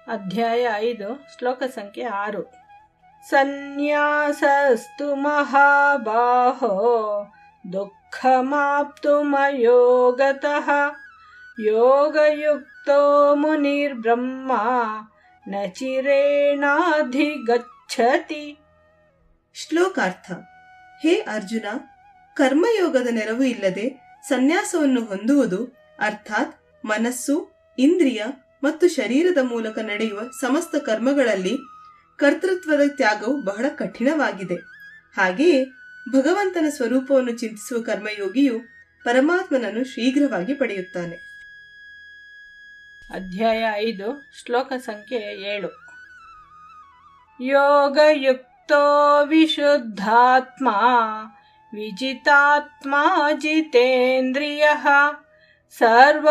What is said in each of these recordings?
ಅಧ್ಯಾಯ 5 ಶ್ಲೋಕ ಸಂಖ್ಯೆ 6. ಸನ್ಯಾಸಸ್ತು ಮಹಾಬಾಹೋ ದುಃಖಮಾಪ್ತುಮಯೋಗತಃ ಯೋಗಯುಕ್ತೋ ಮುನಿರ್ಬ್ರಹ್ಮ ನ ಚಿರೇಣಾಧಿಗಚ್ಚತಿ. ಶ್ಲೋಕಾರ್ಥ. ಹೇ ಅರ್ಜುನ, ಕರ್ಮಯೋಗದ ನೆರವು ಇಲ್ಲದೆ ಸನ್ಯಾಸವನ್ನು ಹೊಂದುವುದು ಅರ್ಥಾತ್ ಮನಸ್ಸು, ಇಂದ್ರಿಯ ಮತ್ತು ಶರೀರದ ಮೂಲಕ ನಡೆಯುವ ಸಮಸ್ತ ಕರ್ಮಗಳಲ್ಲಿ ಕರ್ತೃತ್ವದ ತ್ಯಾಗವು ಬಹಳ ಕಠಿಣವಾಗಿದೆ. ಹಾಗೆಯೇ ಭಗವಂತನ ಸ್ವರೂಪವನ್ನು ಚಿಂತಿಸುವ ಕರ್ಮಯೋಗಿಯು ಪರಮಾತ್ಮನನ್ನು ಶೀಘ್ರವಾಗಿ ಪಡೆಯುತ್ತಾನೆ. ಅಧ್ಯಾಯ 5 ಶ್ಲೋಕ ಸಂಖ್ಯೆ 7. ಯೋಗಯುಕ್ತೋ ವಿಶುದ್ಧಾತ್ಮ ವಿಜಿತಾತ್ಮ ಜಿತೇಂದ್ರಿಯಃ ಸರ್ವಭೂತಾತ್ಮ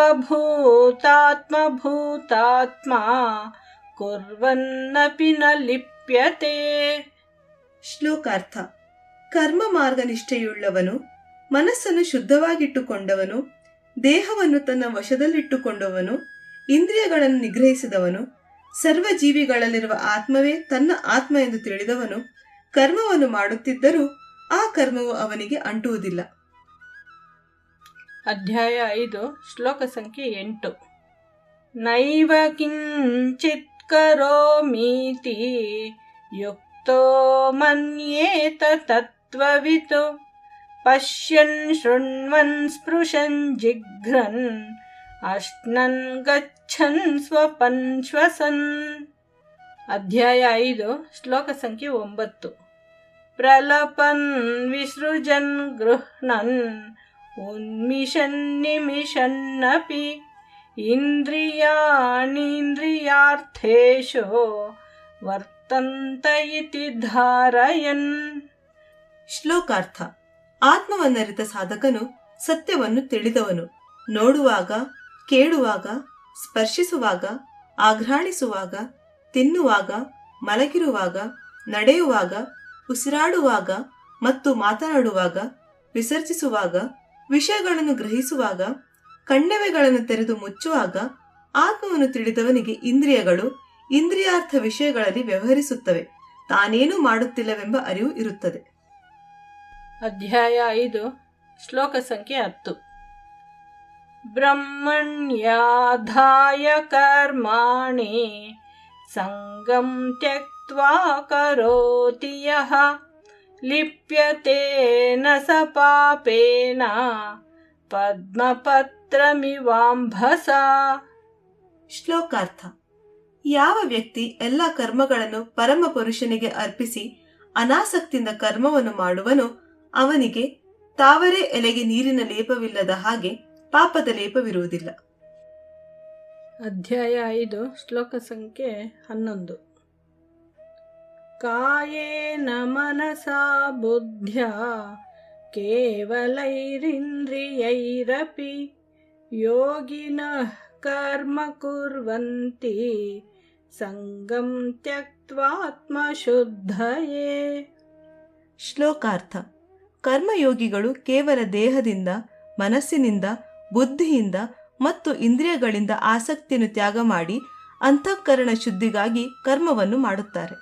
ಭೂತಾತ್ಮ ಕುರ್ವನ್ನಪಿ ನ ಲಿಪ್ಯತೆ. ಶ್ಲೋಕಾರ್ಥ. ಕರ್ಮ ಮಾರ್ಗ ನಿಷ್ಠೆಯುಳ್ಳವನು, ಮನಸ್ಸನ್ನು ಶುದ್ಧವಾಗಿಟ್ಟುಕೊಂಡವನು, ದೇಹವನ್ನು ತನ್ನ ವಶದಲ್ಲಿಟ್ಟುಕೊಂಡವನು, ಇಂದ್ರಿಯಗಳನ್ನು ನಿಗ್ರಹಿಸಿದವನು, ಸರ್ವ ಜೀವಿಗಳಲ್ಲಿರುವ ಆತ್ಮವೇ ತನ್ನ ಆತ್ಮ ಎಂದು ತಿಳಿದವನು ಕರ್ಮವನ್ನು ಮಾಡುತ್ತಿದ್ದರೂ ಆ ಕರ್ಮವು ಅವನಿಗೆ ಅಂಟುವುದಿಲ್ಲ. ಅಧ್ಯಾಯ 5 ಶ್ಲೋಕ ಸಂಖ್ಯೆ 8. ನೈವ ಕಿಂಚಿತ್ ಕರೋಮೀತಿ ಯುಕ್ತೋ ಮನ್ಯೇತ ತತ್ವವಿತು ಪಶ್ಯನ್ ಶೃಣ್ವನ್ ಸ್ಪೃಶನ್ ಜಿಘ್ರನ್ ಅಶ್ನನ್ ಗಚ್ಚನ್ ಸ್ವಪನ್ ಶ್ವಸನ್. ಅಧ್ಯಾಯ 5 ಶ್ಲೋಕ ಸಂಖ್ಯೆ 9. ಪ್ರಲಪನ್ ವಿಸೃಜನ್ ಗೃಹ್ಣನ್ ಉನ್ಮಿಷನ್ ನಿಮಿಷನ್ನಪಿ ಇಂದ್ರಿಯಾಣೀಂದ್ರಿಯಾರ್ಥೇಶು ವರ್ತಂತ ಇತಿ ಧಾರಯನ್. ಶ್ಲೋಕಾರ್ಥ. ಆತ್ಮವನ್ನರಿತ ಸಾಧಕನು ಸತ್ಯವನ್ನು ತಿಳಿದವನು. ನೋಡುವಾಗ, ಕೇಳುವಾಗ, ಸ್ಪರ್ಶಿಸುವಾಗ, ಆಘ್ರಾಣಿಸುವಾಗ, ತಿನ್ನುವಾಗ, ಮಲಗಿರುವಾಗ, ನಡೆಯುವಾಗ, ಉಸಿರಾಡುವಾಗ ಮತ್ತು ಮಾತನಾಡುವಾಗ, ವಿಸರ್ಜಿಸುವಾಗ, ವಿಷಯಗಳನ್ನು ಗ್ರಹಿಸುವಾಗ, ಕಣ್ಣೆವೆಗಳನ್ನು ತೆರೆದು ಮುಚ್ಚುವಾಗ ಆತ್ಮವನ್ನು ತಿಳಿದವನಿಗೆ ಇಂದ್ರಿಯಗಳು ಇಂದ್ರಿಯಾರ್ಥ ವಿಷಯಗಳಲ್ಲಿ ವ್ಯವಹರಿಸುತ್ತವೆ. ತಾನೇನೂ ಮಾಡುತ್ತಿಲ್ಲವೆಂಬ ಅರಿವು ಇರುತ್ತದೆ. ಅಧ್ಯಾಯ 5 ಶ್ಲೋಕ ಸಂಖ್ಯೆ 10. ಬ್ರಹ್ಮಣ್ಯಾಧಾಯ ಕರ್ಮಾಣಿ ಸಂಗಂ ತ್ಯಕ್ತ್ವಾ ಕರೋತಿ ಯಃ ಲಿಪ್ಯತೆ ನ ಸ ಪಾಪೇನ ಪದ್ಮಪತ್ರಮಿವಾಂಭಸ. ಶ್ಲೋಕಾರ್ಥ. ಯಾವ ವ್ಯಕ್ತಿ ಎಲ್ಲ ಕರ್ಮಗಳನ್ನು ಪರಮ ಪುರುಷನಿಗೆ ಅರ್ಪಿಸಿ ಅನಾಸಕ್ತಿಯಿಂದ ಕರ್ಮವನ್ನು ಮಾಡುವನೋ ಅವನಿಗೆ ತಾವರೆ ಎಲೆಗೆ ನೀರಿನ ಲೇಪವಿಲ್ಲದ ಹಾಗೆ ಪಾಪದ ಲೇಪವಿರುವುದಿಲ್ಲ. ಅಧ್ಯಾಯ 5 ಶ್ಲೋಕ ಸಂಖ್ಯೆ 11. ಕಾಯೇನ ಮನಸಾ ಬುದ್ಧ್ಯಾ ಕೇವಲೈರಿಂದ್ರಿಯೈರಪಿ ಯೋಗಿನಃ ಕರ್ಮ ಕುರ್ವಂತಿ ಸಂಗಂ ತ್ಯಕ್ತ್ವಾತ್ಮಶುದ್ಧಯೇ. ಶ್ಲೋಕಾರ್ಥ. ಕರ್ಮಯೋಗಿಗಳು ಕೇವಲ ದೇಹದಿಂದ, ಮನಸ್ಸಿನಿಂದ, ಬುದ್ಧಿಯಿಂದ ಮತ್ತು ಇಂದ್ರಿಯಗಳಿಂದ ಆಸಕ್ತಿಯನ್ನು ತ್ಯಾಗ ಮಾಡಿ ಅಂತಃಕರಣ ಶುದ್ಧಿಗಾಗಿ ಕರ್ಮವನ್ನು ಮಾಡುತ್ತಾರೆ.